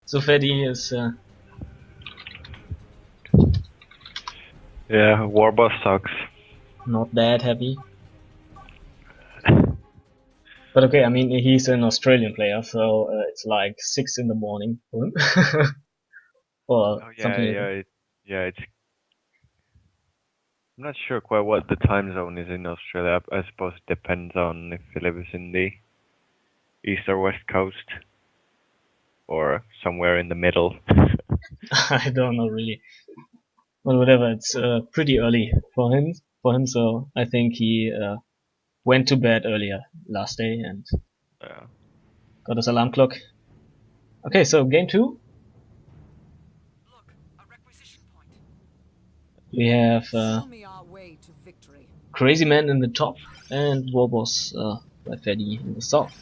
So PhatE is Yeah, Warboss sucks. not that happy. But okay, I mean, he's an Australian player, so it's like 6 in the morning for him. Or Oh something like that. it's. I'm not sure quite what the time zone is in Australia. I suppose it depends on if he lives in the east or west coast, or somewhere in the middle. I don't know really. But whatever, it's pretty early for him. So I think he went to bed earlier last day and Yeah. got his alarm clock. Okay, so game 2. We have Crazyman in the top and Warboss by PhatE in the south.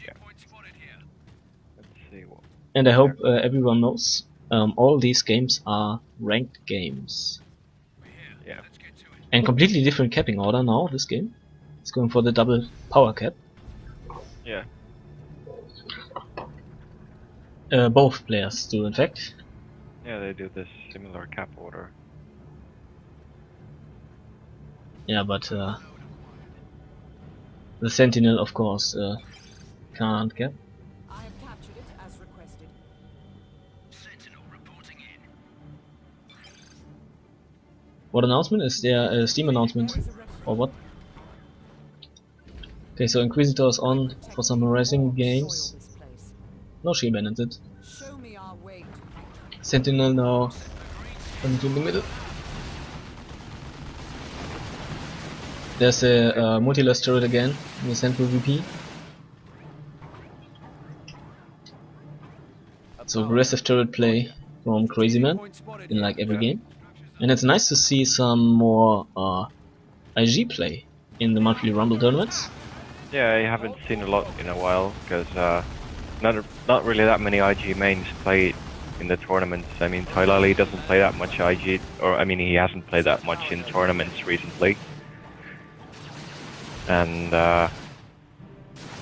Yeah. Let's see what. And I hope everyone knows all these games are ranked games. Yeah. And completely different capping order now, this game. It's going for the double power cap. Yeah. Both players do, in fact. Yeah, they do this similar cap order. Yeah, but the Sentinel, of course, can't cap. I have captured it as requested. Sentinel reporting in. What announcement? Is there a Steam announcement? Or what? Okay, so Inquisitor is on for some harassing games. No, she abandoned it. Show me our way to victory. Sentinel now into the middle. There's a multi-less turret again in the central VP. So aggressive turret play from Crazyman in like every game. And it's nice to see some more IG play in the monthly Rumble tournaments. Yeah, I haven't seen a lot in a while because not really that many IG mains play in the tournaments. I mean, Tylali doesn't play that much IG, or I mean, he hasn't played that much in tournaments recently. And I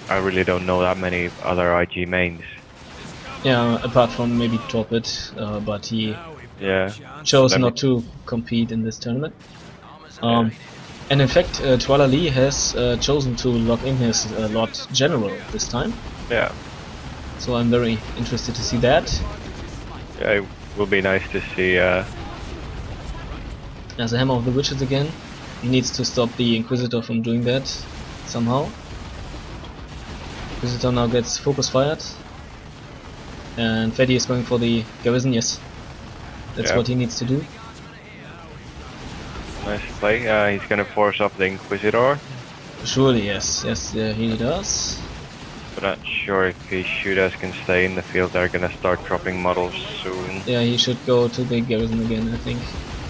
really don't know that many other IG mains. Yeah, apart from maybe Torpid, but he chose not to compete in this tournament. And in fact, Tylali has chosen to lock in his Lord General this time. Yeah. So I'm very interested to see that. Yeah, it will be nice to see. There's a Hammer of the Witches again. He needs to stop the Inquisitor from doing that somehow. Inquisitor now gets focus fired. And PhatE is going for the Garrison, yes. That's what he needs to do. Nice play. He's gonna force off the Inquisitor. Surely, yes. Yes, he does. But not sure if his shooters can stay in the field. They're gonna start dropping models soon. Yeah, he should go to the Garrison again, I think.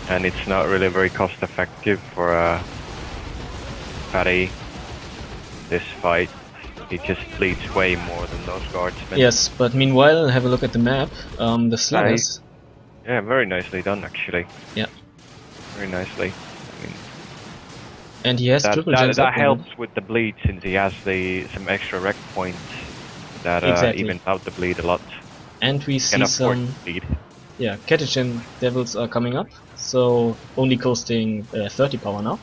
And it's not really very cost effective for PhatE this fight. He just bleeds way more than those guardsmen. Yes, but meanwhile, have a look at the map. The sluggers. Yeah, very nicely done actually. Yeah. Very nicely. I mean, and he has triple gens. That helps with the bleed since he has some extra rec points that even out the bleed a lot. And we see some bleed. Yeah, Catechin Devils are coming up, so only costing 30 power now.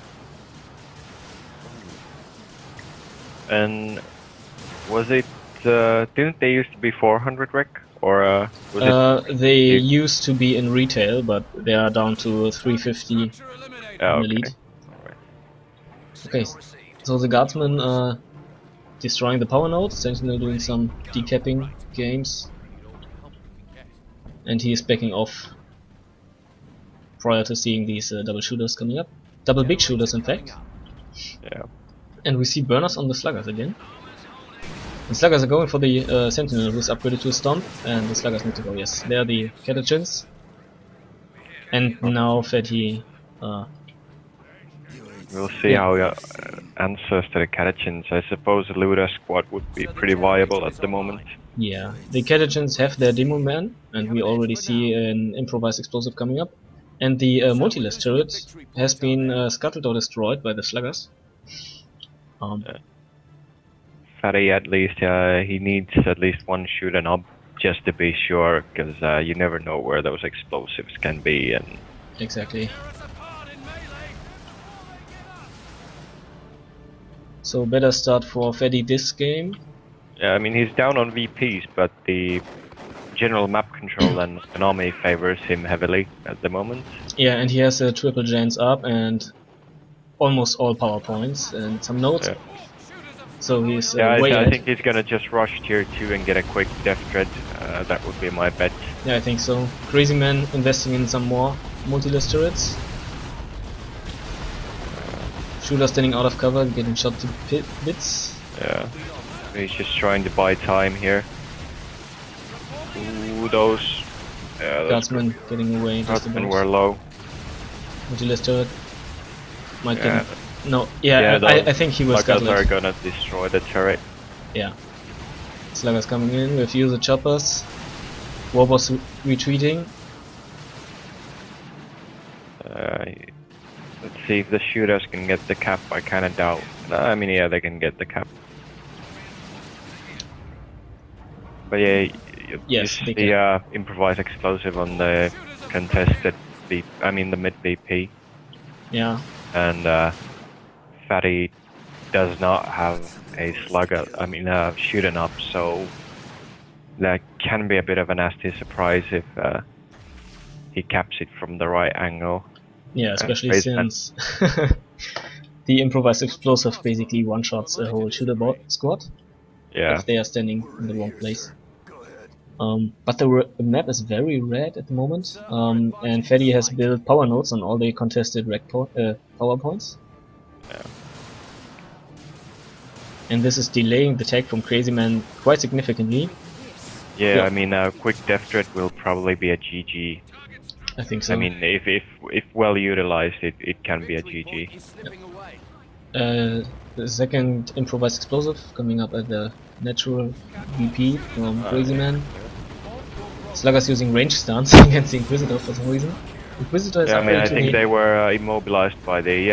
And was it? Didn't they used to be 400 rec, or was it? They used to be in retail, but they are down to 350 in the lead. Alright. Okay, so the guardsmen are destroying the power node. Sentinel doing some decapping games, and he is backing off prior to seeing these double shooters coming up. Double big shooters, in fact. Yeah. And we see burners on the sluggers again. The sluggers are going for the Sentinel, who's upgraded to a Stomp, and the sluggers need to go, yes. They are the Catechins. And now PhatE. We'll see how he answers to the Catechins. I suppose a Luda squad would be pretty viable at the moment. Yeah, the Catechins have their Demo Man, and we already see an improvised explosive coming up. And the multi-less turret has been scuttled or destroyed by the sluggers. PhatE at least, he needs at least one shoot and up. just to be sure, because you never know where those explosives can be. And exactly. So better start for PhatE this game. yeah, I mean he's down on VPs, but the general map control and economy favors him heavily at the moment. Yeah, and he has a triple gens up and almost all power points and some nodes. Yeah. So he's Yeah, way I ahead. think he's gonna just rush tier 2 and get a quick death threat. That would be my bet. Yeah, I think so. Crazyman investing in some more multi-list turrets. Shooter standing out of cover, getting shot to bits. Yeah, he's just trying to buy time here. Ooh, those. Yeah, those Guardsman getting away just guardsmen about. were low. Multi-list turret. Might Yeah. get. No, yeah, I think he was Sluggers are scuttled. gonna destroy the turret. Yeah. Sluggers coming in with user choppers. Warboss retreating. Let's see if the shooters can get the cap. I kinda doubt. I mean, yeah, they can get the cap. But yeah, Yes, they the improvised explosive on the contested the mid VP, Yeah. and PhatE does not have a slugger. Shooting up, so that can be a bit of a nasty surprise if he caps it from the right angle. Yeah, especially Crazyman. since the improvised explosive basically one-shots a whole shooter squad Yeah, if they are standing in the wrong place. But the map is very red at the moment, and PhatE has built power nodes on all the contested power points. Yeah. And this is delaying the tag from Crazyman quite significantly. yeah. Yeah. I mean, a quick death threat will probably be a GG. I think so. I mean, if well utilized, it can be a GG. The second improvised explosive coming up at the natural VP from Crazyman. Slugger's using range stance against the Inquisitor for some reason. Inquisitor is Yeah, I mean, I upgraded to think the- they were immobilized by the. He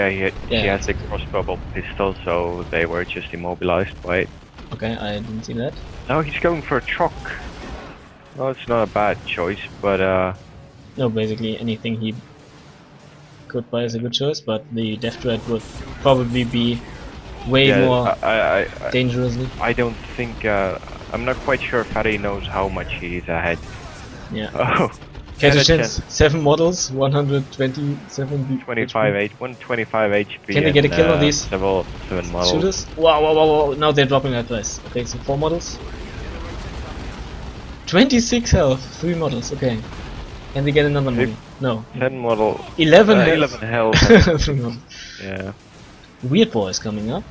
Yeah. has the crossbow pistol, so they were just immobilized by it. Okay, I didn't see that. Now he's going for a truck. Well, it's not a bad choice, but No, basically anything he could buy is a good choice, but the death threat would probably be way yeah, more I dangerously. I don't think. I'm not quite sure PhatE knows how much he's ahead. Yeah. Oh, Catch 7 models, 127 125 HP. Can they get a and, kill on these 7 models. shooters? Wow, now they're dropping like this. Okay, so 4 models. 26 health, 3 models, okay. Can they get another model? No. 10 model. 11 health. 11 health. 3 models. Yeah. Weird Boy is coming up.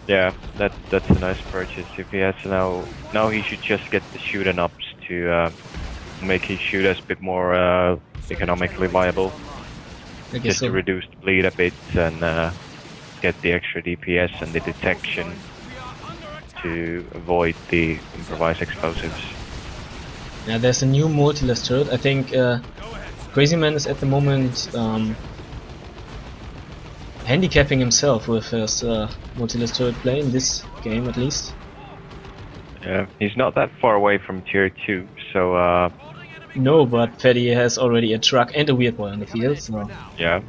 Yeah, that's a nice purchase. If he has now he should just get the shooting ups to make his shooters a bit more economically viable. I guess Just so. to reduce the bleed a bit and get the extra DPS and the detection to avoid the improvised explosives. Yeah, there's a new multi-list turret. I think Crazyman is at the moment handicapping himself with his multi-list turret play in this game at least. Yeah, he's not that far away from tier 2, so No, but PhatE has already a truck and a Weird Boy on the field, so yeah.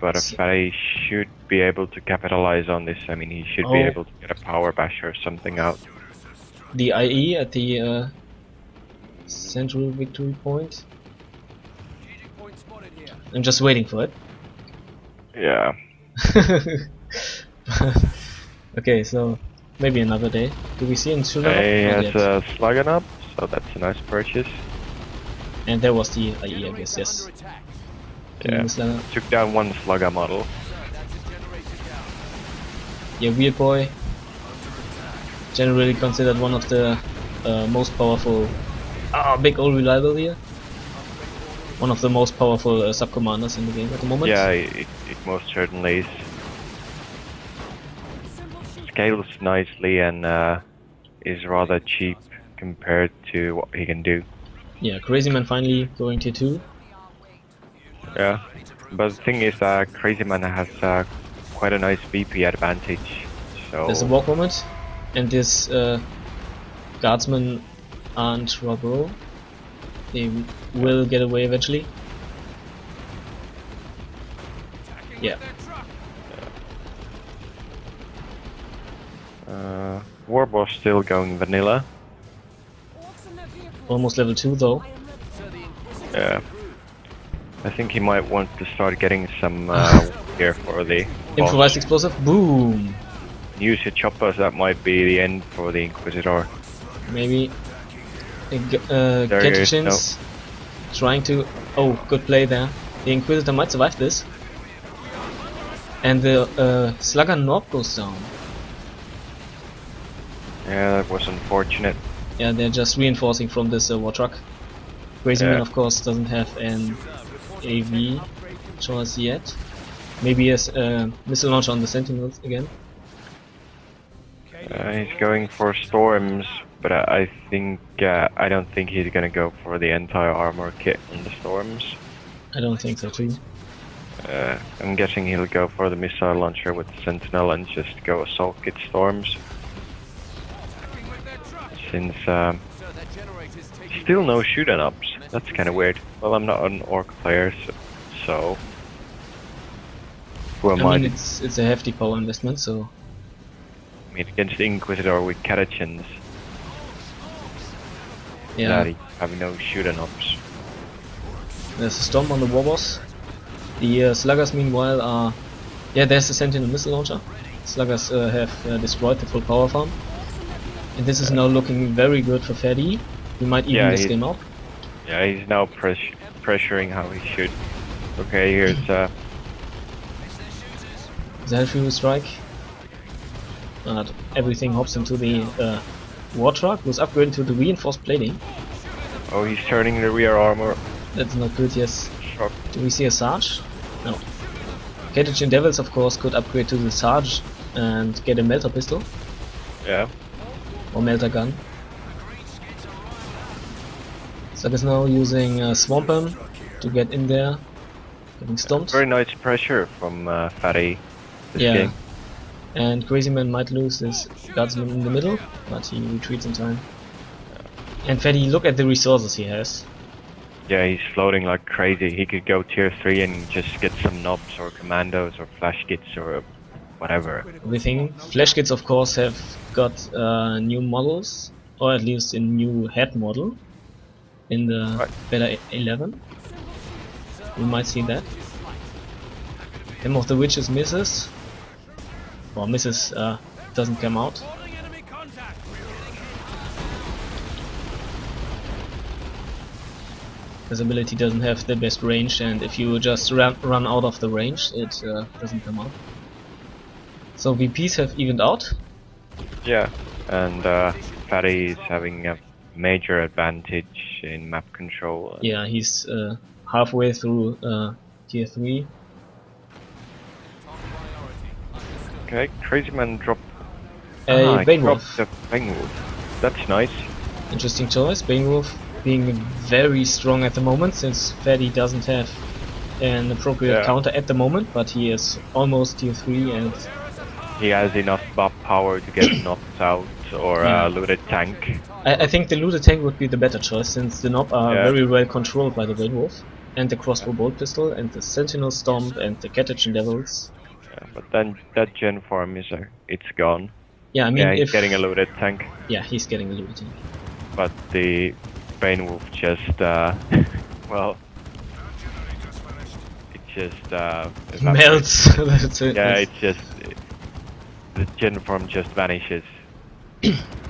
But if PhatE should be able to capitalize on this, I mean, he should be able to get a power bash or something out. the IE at the central victory point. I'm just waiting for it. Yeah. Okay, so maybe another day. Do we see in Shooter? He Not has yet. a slugging up, so that's a nice purchase. And there was the IE, I guess, yes. Yeah. Slugger. Took down one slugger model. Yeah, Weird Boy. Generally considered one of the most powerful. Big old reliable here. One of the most powerful sub-commanders in the game at the moment. Yeah, it most certainly is. Scales nicely and is rather cheap compared to what he can do. Yeah, Crazyman finally going tier 2. Yeah, but the thing is that Crazyman has quite a nice VP advantage. So There's a walk moment, and this Guardsmen aren't trouble. They will get away eventually. Yeah. Warboss still going vanilla. Almost level 2 though. Yeah. I think he might want to start getting some here for the Improvised explosive. Boom! use the choppers. That might be the end for the Inquisitor. Maybe. There he is, Catechins trying to. Oh, good play there. The Inquisitor might survive this. And the Slugger Norb goes down. Yeah, that was unfortunate. Yeah, they're just reinforcing from this war truck. Crazyman, Yeah. of course, doesn't have an AV choice yet. Maybe he has a missile launcher on the Sentinels again. He's going for storms, but I think I don't think he's gonna go for the anti-armor kit on the storms. I don't think so too. I'm guessing he'll go for the missile launcher with the Sentinel and just go assault kit storms. Since still no shoot-'em ups. That's kind of weird. Well, I'm not an orc player, so who am I? I mean, it's a hefty power investment, so I mean, against the Inquisitor with catechins, yeah. that have no shoot-'em ups. There's a storm on the Warboss. The Sluggers, meanwhile, are... Yeah, there's the Sentinel missile launcher. Sluggers have destroyed the full power farm. And this is now looking very good for PhatE. He might even this game out. Yeah, he's now pressuring how he should. Okay, here's Zelfu strike. But everything hops into the war truck, was upgraded to the reinforced plating. oh, he's turning the rear armor. That's not good, yes. Shock. Do we see a Sarge? No. Catechin Devils, of course, could upgrade to the Sarge and get a melter pistol Yeah. or melter gun. Slug is now using Swamp'em to get in there, getting stomped. Very nice pressure from PhatE this Yeah. game. And Crazyman might lose his guardsman in the middle, but he retreats in time. And PhatE, look at the resources he has. Yeah, he's floating like crazy. He could go tier 3 and just get some knobs or commandos or flash kits or whatever. Everything. Flash kits, of course, have got new models, or at least a new head model in the Right. beta 11. We might see that. Hymn of the Witches misses. Or misses, doesn't come out. This ability doesn't have the best range, and if you just run out of the range, it doesn't come out. So VPs have evened out. Yeah, and PhatE is having a major advantage in map control. Yeah, he's halfway through tier 3. Okay, Crazyman dropped A Bane dropped Wolf. the Bane Wolf. That's nice. Interesting choice. Bane Wolf being very strong at the moment, since PhatE doesn't have an appropriate counter at the moment, but he is almost tier 3 and He has enough buff power to get knocked out or looted tank. I think the looted tank would be the better choice, since the Nob are very well controlled by the Bane Wolf and the crossbow bolt pistol and the Sentinel Stomp and the Catechin Devils. Yeah, but then that gen farm is it's gone. Yeah, I mean, Yeah, he's if getting a looted tank, yeah, he's getting a looted tank. but the Bane Wolf just well, it just Melts. That's it. Yeah, yes. it's just the gen farm just vanishes.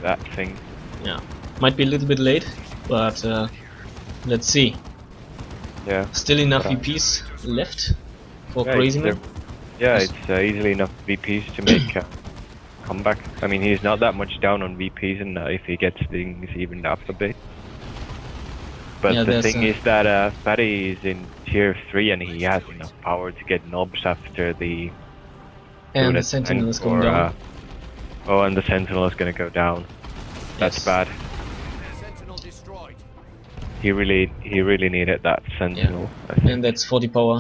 That thing. Yeah, might be a little bit late, but let's see. Yeah. Still enough VPs left for Yeah, Crazyman. it's easily enough VPs to make a comeback. I mean, he's not that much down on VPs, and if he gets things evened up a bit. But Yeah, the thing is that PhatE is in tier 3 and he has enough power to get knobs after the And the looted Sentinel tank is going down. oh, and the Sentinel is gonna go down. That's Yes. bad. He really needed that Sentinel. I think. And that's 40 power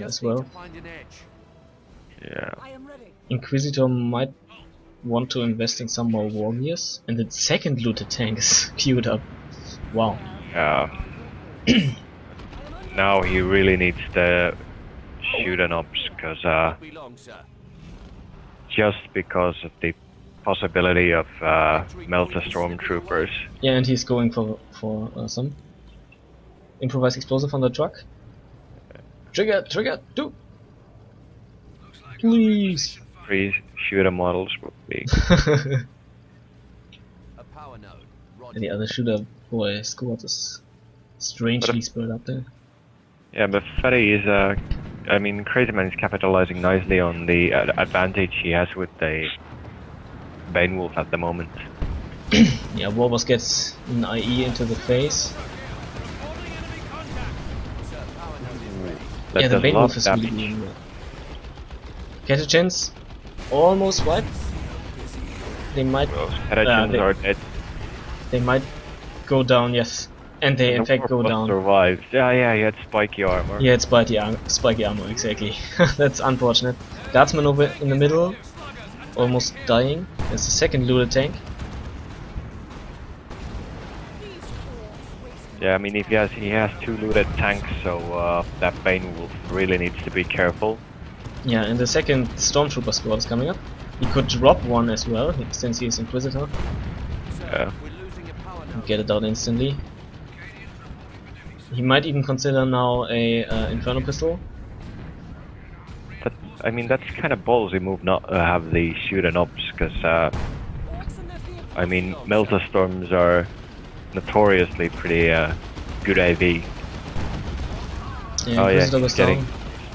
as well. Yeah. I am ready. Inquisitor might want to invest in some more warriors, and the second looted tank is queued up. Wow. Now he really needs the shoot and ops, because just because of the possibility of Melta stormtroopers. Yeah, and he's going for some improvised explosive on the truck. Trigger, do! Please! 3 shooter models would be. And the other shooter boy squad is strangely spread up there. Yeah, but PhatE is I mean, Crazyman is capitalizing nicely on the advantage he has with the Bane Wolf at the moment. Yeah, Warboss gets an IE into the face. That Yeah, the does Bane a lot Wolf of is damage. really doing well. Get a chance. Almost wiped. They might. Well, Pedestrians are dead. They might go down. Yes, and they in fact go Warboss down. survived. Yeah, he had spiky armor. Yeah, it's spiky armor, exactly. That's unfortunate. Guardsman over in the middle, almost dying. There's the second looted tank. Yeah, I mean, if he has 2 looted tanks, so that Bane Wolf really needs to be careful. Yeah, and the second Stormtrooper squad is coming up. He could drop one as well, since he is Inquisitor. Yeah. Get it out instantly. He might even consider now a Inferno pistol. I mean, that's kind of ballsy move not to have the shoot and ops, because I mean, Melta Storms are notoriously pretty good AV. Yeah, Oh yeah, Inquisitor he's goes getting down.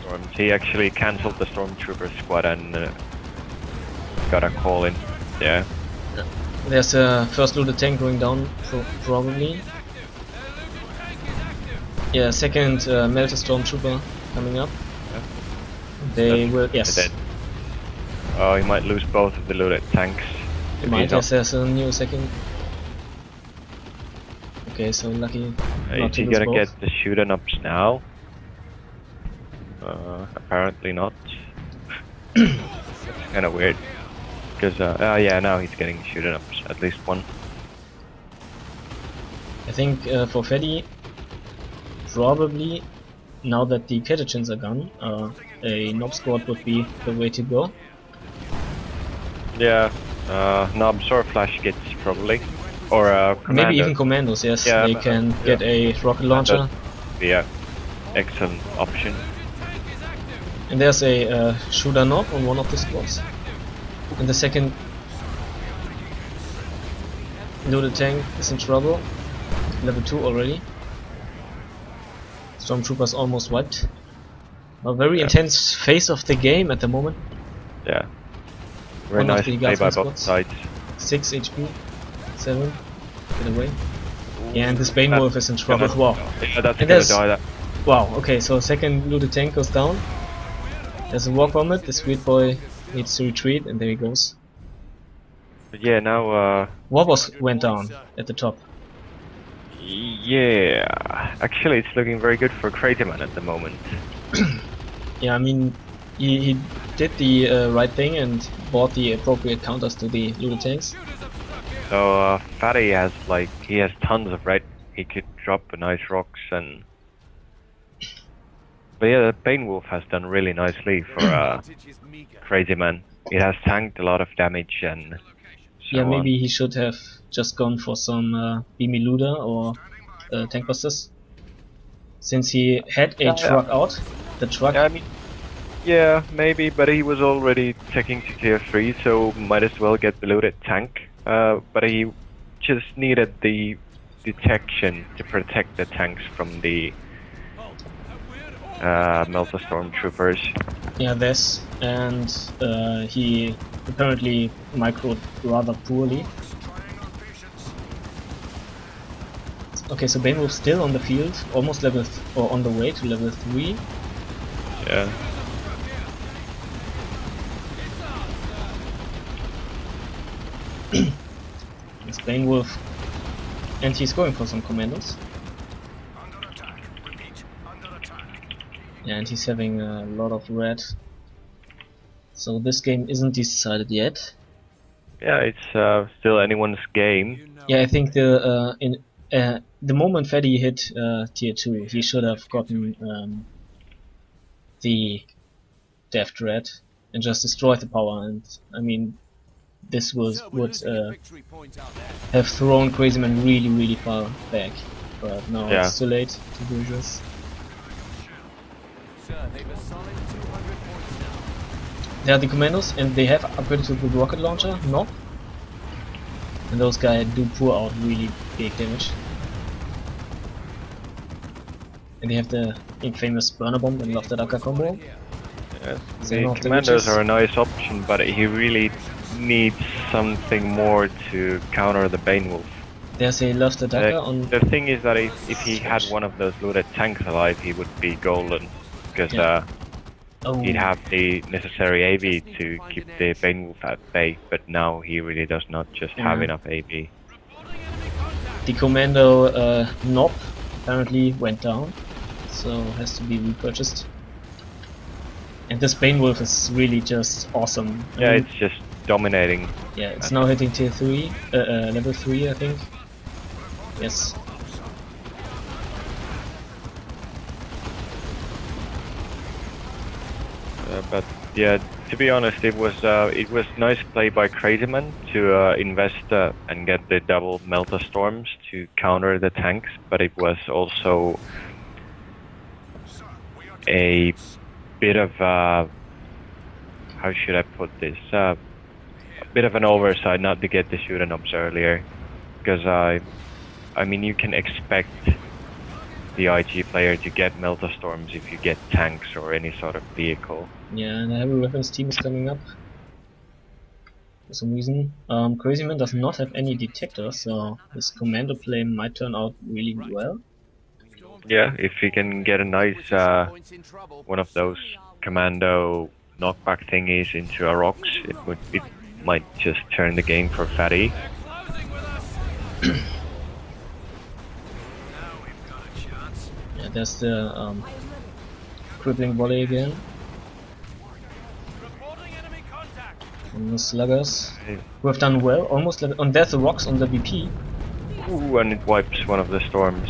storms. He actually cancelled the Stormtrooper squad and got a call in. Yeah. There's a first looted tank going down, probably. Yeah, second Melta Stormtrooper coming up. Yeah. They That's will, yes. dead. Oh, he might lose both of the looted tanks. They If might, he's not- yes, there's a new second. Okay, so lucky not Is to he lose gonna both. get the shoot and ups now? Apparently not. That's kind of weird. Because, yeah, now he's getting shoot and ups, at least one. I think for PhatE, probably now that the Catechins are gone, a Nob squad would be the way to go. Yeah, Nob Sword Flash gets probably. Or Commander. Maybe even Commandos, yes, Yeah, they can get a rocket launcher. Yeah, excellent option. And there's a shooter Nob on one of the squads. And the second looted tank is in trouble. Level 2 already. Stormtroopers almost wiped. A very intense phase of the game at the moment. Yeah. Very One of nice the play by Guardsman both squads. sides. 6 HP. 7. Get away. Yeah, and this Bane Wolf is in trouble. Wow. Yeah, that's And gonna there's- die. That. Wow, okay, so second looted tank goes down. There's a walk on it. The sweet boy needs to retreat, and there he goes. But yeah, now, Warboss went down at the top. yeah. Actually, it's looking very good for Crazyman at the moment. Yeah, I mean, he did the right thing and bought the appropriate counters to the looted tanks. So, PhatE has, like, he has tons of red. He could drop nice rocks and... But yeah, the Bane Wolf has done really nicely for Crazyman. It has tanked a lot of damage and so Yeah, on. maybe he should have just gone for some Beamy Luda or Tank Busters. Since he had a truck out, the truck... Yeah, I mean, yeah, maybe, but he was already taking to tier 3, so might as well get the loaded tank. But he just needed the detection to protect the tanks from the Melta Stormtroopers. Yeah, this, and he apparently microed rather poorly. Okay, so Bane Wolf's still on the field, almost level or on the way to level 3. Yeah. It's Bane Wolf, and he's going for some commandos. Yeah, and he's having a lot of red. So this game isn't decided yet. Yeah, it's still anyone's game. Yeah, I think the moment PhatE hit tier 2, he should have gotten the Death Dread and just destroyed the power. And I mean, this would have thrown Crazyman really far back. But now it's too late to do this. There are the commandos, and they have upgraded to the rocket launcher. No. And those guys do pour out really big damage. And they have the infamous burner bomb and love the Daka combo. Yes, the commandos are a nice option, but he really needs something more to counter the Bane Wolf. There's a love the Daka on. The thing is that if he had one of those looted tanks alive, he would be golden, because he'd have the necessary AV to keep the Bane Wolf at bay, but now he really does not just have enough AV. The commando knob apparently went down, so has to be repurchased. And this Bane Wolf is really just awesome. Yeah, it's just dominating. Yeah, it's now hitting tier 3, level 3 I think. Yes. But yeah, to be honest, it was nice play by Crazyman to invest and get the double Melta Storms to counter the tanks, but it was also a bit of how should I put this? A bit of an oversight not to get the shoot-'em ups earlier, because I mean you can expect the IG player to get Melta Storms if you get tanks or any sort of vehicle. Yeah, and the heavy weapons team is coming up for some reason. Crazyman does not have any detectors, so his commando play might turn out really well. Yeah, if he can get a nice one of those commando knockback thingies into a rocks, it might just turn the game for PhatE. Yeah, there's the crippling volley again. And the sluggers who have done well, almost level. And there's the rocks on the BP. Ooh, and it wipes one of the storms.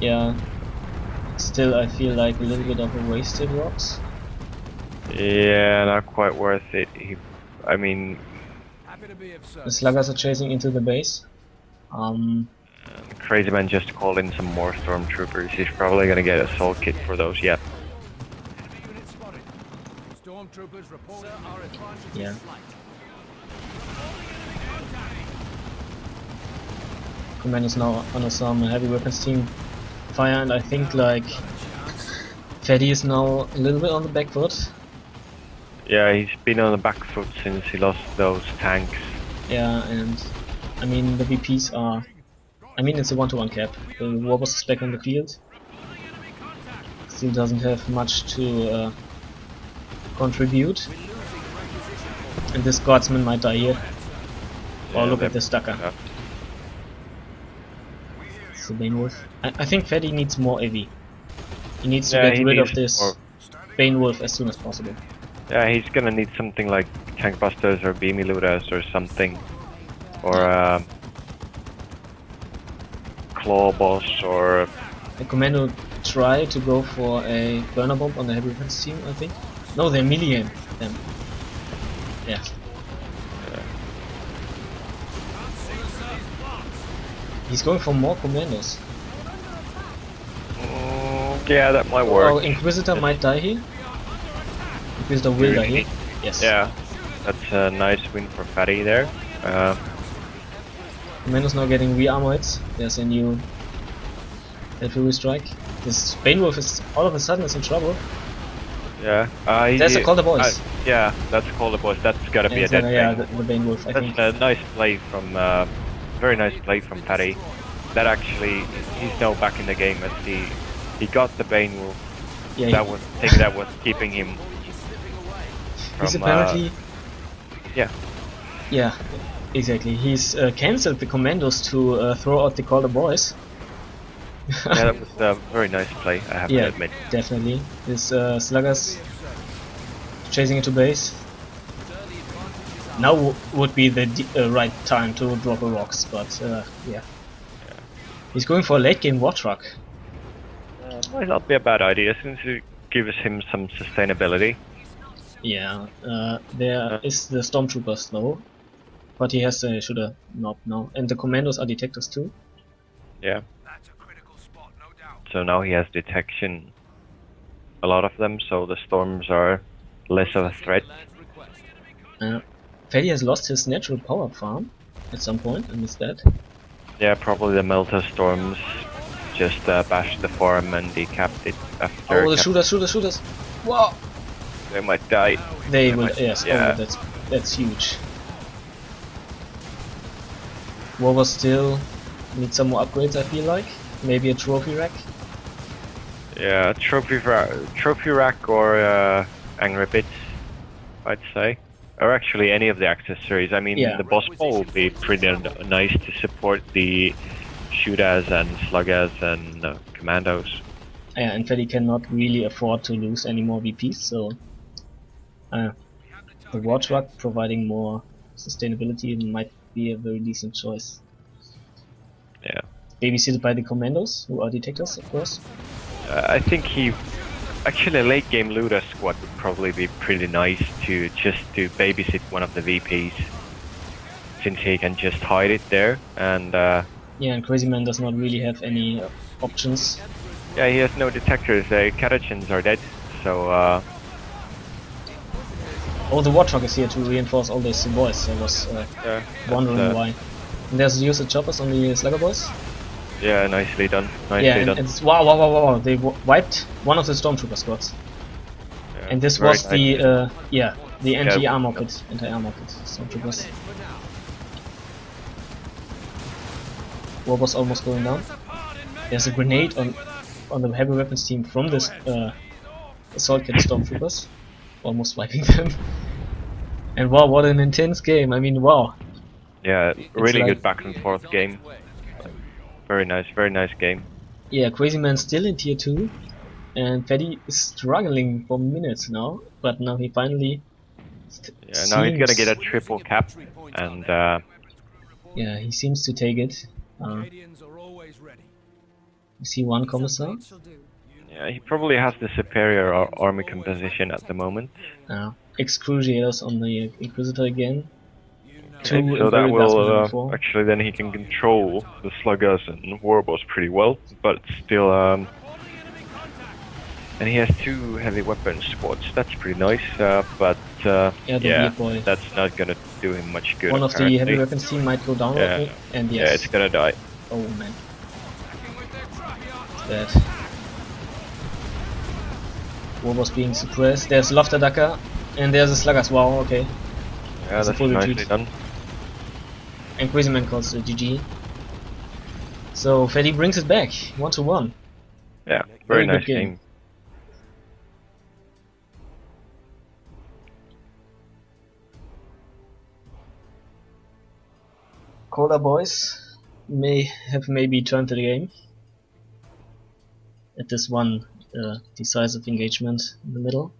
Yeah. Still, I feel like a little bit of a wasted rocks. Yeah, not quite worth it. I mean, the sluggers are chasing into the base. Crazyman just called in some more stormtroopers. He's probably gonna get a soul kit for those. Yep. Yeah. Commando's now under some heavy weapons team fire, and I think like PhatE is now a little bit on the back foot. Yeah, he's been on the back foot since he lost those tanks. Yeah, and I mean the VPs are. I mean it's a 1-to-1 cap. The Warboss is back on the field. Still doesn't have much to contribute. And this guardsman might die here. Oh, look at this Daka. Yeah. It's the Bane Wolf. I think PhatE needs more AV. He needs to get rid of this Bane Wolf as soon as possible. Yeah, he's gonna need something like Tank Busters or Beamy Looters or something. Or Claw Boss or... The commando try to go for a burner bomb on the heavy weapons team, I think. No, they're melee them. Yeah. He's going for more commandos. Yeah, that might work. Oh, Inquisitor might die here. Inquisitor will die here. Yes. Yeah, that's a nice win for PhatE there. Commando's now getting re-armored. There's a new artillery strike. This Bane Wolf is all of a sudden is in trouble. Yeah. There's a Call the Boys. Yeah, that's Call the Boys. That's gotta be a dead yeah, thing. the Bane Wolf, I think. That's a nice play from, very nice play from PhatE. That actually, he's now back in the game as he got the Bane Wolf. Yeah, that was the thing that was keeping him from, he's apparently... yeah. Yeah, exactly. He's cancelled the commandos to throw out the Call the Boys. Yeah, that was a very nice play, I have to admit. Definitely. His sluggers chasing into base. now would be the right time to drop a rocks, but yeah. He's going for a late game war truck. Might not be a bad idea since it gives him some sustainability. Yeah, there is the stormtroopers though, but he has a shooter knob now, and the commandos are detectors too. Yeah. That's a critical spot, no doubt. So now he has detection. A lot of them, so the storms are less of a threat. PhatE has lost his natural power farm at some point, I missed that. Yeah, probably the melter storms just bashed the farm and decapped it after. Oh, the shooters! Wow! They might die. They will, yes, yeah. oh, that's huge. Warboss still needs some more upgrades, I feel like. Maybe a trophy rack. Yeah, trophy rack or angry bits, I'd say. Or actually any of the accessories. I mean, Yeah. the boss ball will be pretty nice to support the shooters and sluggers and commandos. Yeah, and PhatE cannot really afford to lose any more VPs, so the war truck providing more sustainability might be a very decent choice. Yeah. Babysitted by the commandos, who are detectors, of course. I think actually a late game looter squad would probably be pretty nice to babysit one of the VPs, since he can just hide it there and Yeah, and Crazyman does not really have any options. yeah, he has no detectors. Catechins are dead, so Oh, the war truck is here to reinforce all these boys. I was yeah, wondering why. And there's user choppers on the slugger boys. yeah, nicely done. Nicely Yeah, done. and it's wow! They wiped one of the stormtrooper squads. Yeah, And this very was nice. the anti-armor kit stormtroopers. Warboss almost going down. There's a grenade on the heavy weapons team from this assault kit stormtroopers, almost wiping them. And wow, what an intense game! I mean, wow. Yeah, really like- good back and forth game. Very nice game. Yeah, Crazyman's still in tier 2, and PhatE is struggling for minutes now, but now he finally Yeah, now he's gonna seems- get a triple cap, and yeah, he seems to take it. Canadians are always ready. You see one commissar. Shall do. yeah, he probably has the superior army composition at the moment. Excruciators on the Inquisitor again. Two So that very fast will level 4. actually then he can control the sluggers and warboss pretty well, but still and he has 2 heavy weapon squads. That's pretty nice, but Yeah, the yeah, weird boy. that's not gonna do him much good. One of the apparently. heavy weapons team might go down, Yeah. I think, and Yeah, yes. it's gonna die. Oh man, bad. Warboss being suppressed. There's Lofterdaka, and there's a Sluggers. Wow, okay. Yeah, It's a that's full nicely retreat. done. And Crazyman calls it GG. So PhatE brings it back, 1-1. Yeah, Very very good nice game. game. Cola boys may have maybe turned the game at this one decisive engagement in the middle.